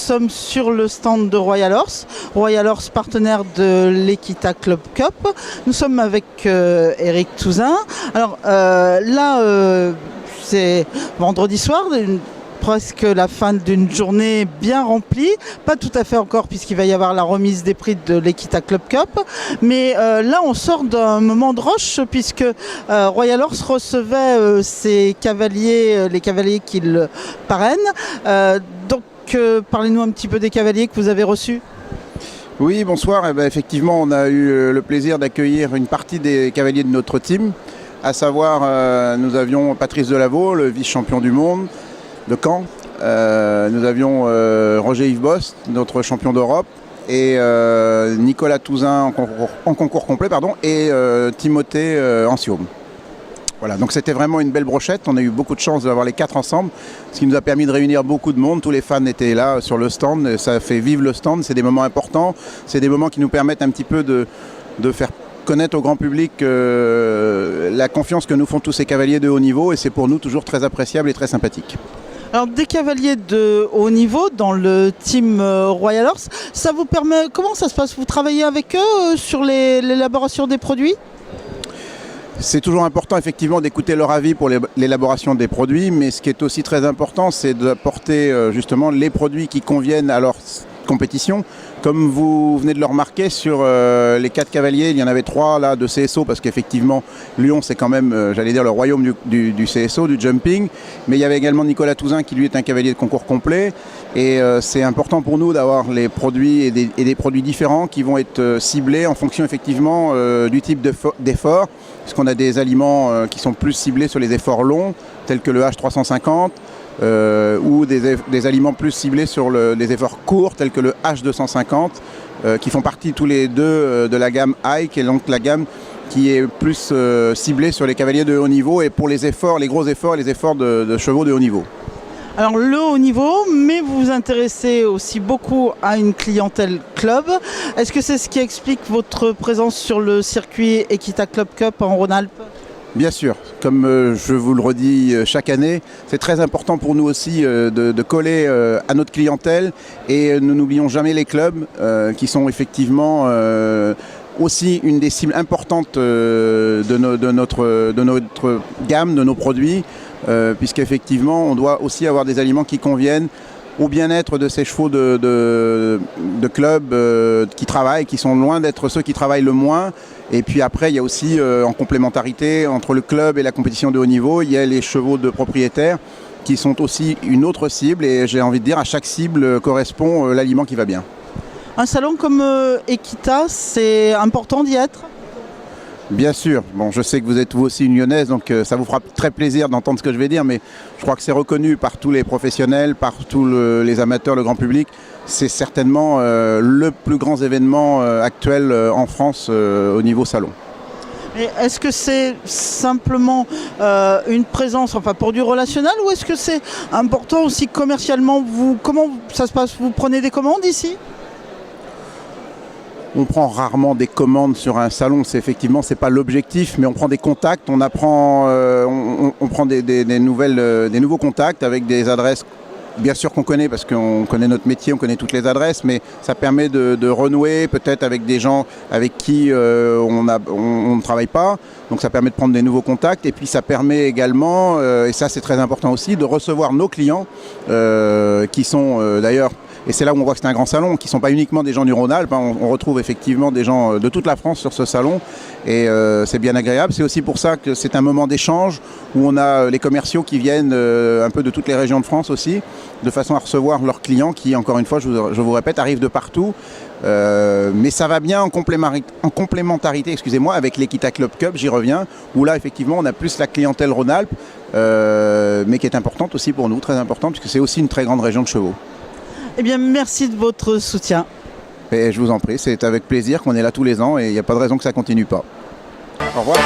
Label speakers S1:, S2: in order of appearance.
S1: sommes sur le stand de Royal Horse. Royal Horse, partenaire de l'Equita Club Cup. Nous sommes avec Eric Touzin. Alors c'est vendredi soir, presque la fin d'une journée bien remplie, pas tout à fait encore puisqu'il va y avoir la remise des prix de l'Equita Club Cup, mais là on sort d'un moment de roche puisque Royal Horse recevait ses cavaliers, les cavaliers qui le parrainent. Parlez-nous un petit peu des cavaliers que vous avez reçus.
S2: Oui, bonsoir. Effectivement, on a eu le plaisir d'accueillir une partie des cavaliers de notre team, à savoir nous avions Patrice Delaveau, le vice-champion du monde de Caen. Nous avions Roger-Yves Bost, notre champion d'Europe, et Nicolas Touzin en concours complet, et Timothée Ansiaume. Voilà, donc c'était vraiment une belle brochette. On a eu beaucoup de chance d'avoir les 4 ensemble, ce qui nous a permis de réunir beaucoup de monde. Tous les fans étaient là sur le stand, ça fait vivre le stand. C'est des moments importants, c'est des moments qui nous permettent un petit peu de faire connaître au grand public la confiance que nous font tous ces cavaliers de haut niveau, et c'est pour nous toujours très appréciable et très sympathique.
S1: Alors des cavaliers de haut niveau dans le team Royal Horse, ça vous permet, comment ça se passe? Vous travaillez avec eux sur l'élaboration des produits?
S2: C'est toujours important effectivement d'écouter leur avis pour l'élaboration des produits, mais ce qui est aussi très important, c'est d'apporter justement les produits qui conviennent à leur compétition. Comme vous venez de le remarquer, sur les 4 cavaliers, il y en avait 3 là de CSO, parce qu'effectivement Lyon c'est quand même, j'allais dire, le royaume du CSO, du jumping, mais il y avait également Nicolas Touzin qui lui est un cavalier de concours complet, et c'est important pour nous d'avoir les produits et des produits différents qui vont être ciblés en fonction effectivement du type d'effort, puisqu'on a des aliments qui sont plus ciblés sur les efforts longs, tels que le H350, ou des aliments plus ciblés sur les efforts courts tels que le H250, qui font partie tous les deux de la gamme High, qui est donc la gamme qui est plus ciblée sur les cavaliers de haut niveau et pour les efforts, les gros efforts et les efforts de chevaux de haut niveau.
S1: Alors le haut niveau, mais vous vous intéressez aussi beaucoup à une clientèle club. Est-ce que c'est ce qui explique votre présence sur le circuit Equita Club Cup en Rhône-Alpes ?
S2: Bien sûr, comme je vous le redis chaque année, c'est très important pour nous aussi de coller à notre clientèle, et nous n'oublions jamais les clubs qui sont effectivement aussi une des cibles importantes de notre gamme, de nos produits, puisqu'effectivement on doit aussi avoir des aliments qui conviennent au bien-être de ces chevaux de clubs qui travaillent, qui sont loin d'être ceux qui travaillent le moins. Et puis après, il y a aussi en complémentarité entre le club et la compétition de haut niveau, il y a les chevaux de propriétaires qui sont aussi une autre cible, et j'ai envie de dire à chaque cible correspond l'aliment qui va bien.
S1: Un salon comme Equita, c'est important d'y être ?
S2: Bien sûr. Bon, je sais que vous êtes vous aussi une Lyonnaise, donc ça vous fera très plaisir d'entendre ce que je vais dire, mais je crois que c'est reconnu par tous les professionnels, par tous les amateurs, le grand public. C'est certainement le plus grand événement actuel en France au niveau salon.
S1: Et est-ce que c'est simplement une présence, enfin pour du relationnel, ou est-ce que c'est important aussi commercialement? Comment ça se passe? Vous prenez des commandes ici?
S2: On prend rarement des commandes sur un salon, c'est pas l'objectif, mais on prend des contacts, on prend des nouveaux contacts avec des adresses, bien sûr qu'on connaît parce qu'on connaît notre métier, on connaît toutes les adresses, mais ça permet de renouer peut-être avec des gens avec qui on ne travaille pas, donc ça permet de prendre des nouveaux contacts, et puis ça permet également, et ça c'est très important aussi, de recevoir nos clients qui sont d'ailleurs, et c'est là où on voit que c'est un grand salon, qui ne sont pas uniquement des gens du Rhône-Alpes, hein. On retrouve effectivement des gens de toute la France sur ce salon, et c'est bien agréable. C'est aussi pour ça que c'est un moment d'échange où on a les commerciaux qui viennent un peu de toutes les régions de France aussi, de façon à recevoir leurs clients qui, encore une fois, je vous répète, arrivent de partout. Mais ça va bien en complémentarité, excusez-moi, avec l'Equita Club Cup, j'y reviens, où là effectivement on a plus la clientèle Rhône-Alpes, mais qui est importante aussi pour nous, très importante, puisque c'est aussi une très grande région de chevaux.
S1: Eh bien, merci de votre soutien.
S2: Et je vous en prie, c'est avec plaisir qu'on est là tous les ans, et il n'y a pas de raison que ça ne continue pas. Au revoir.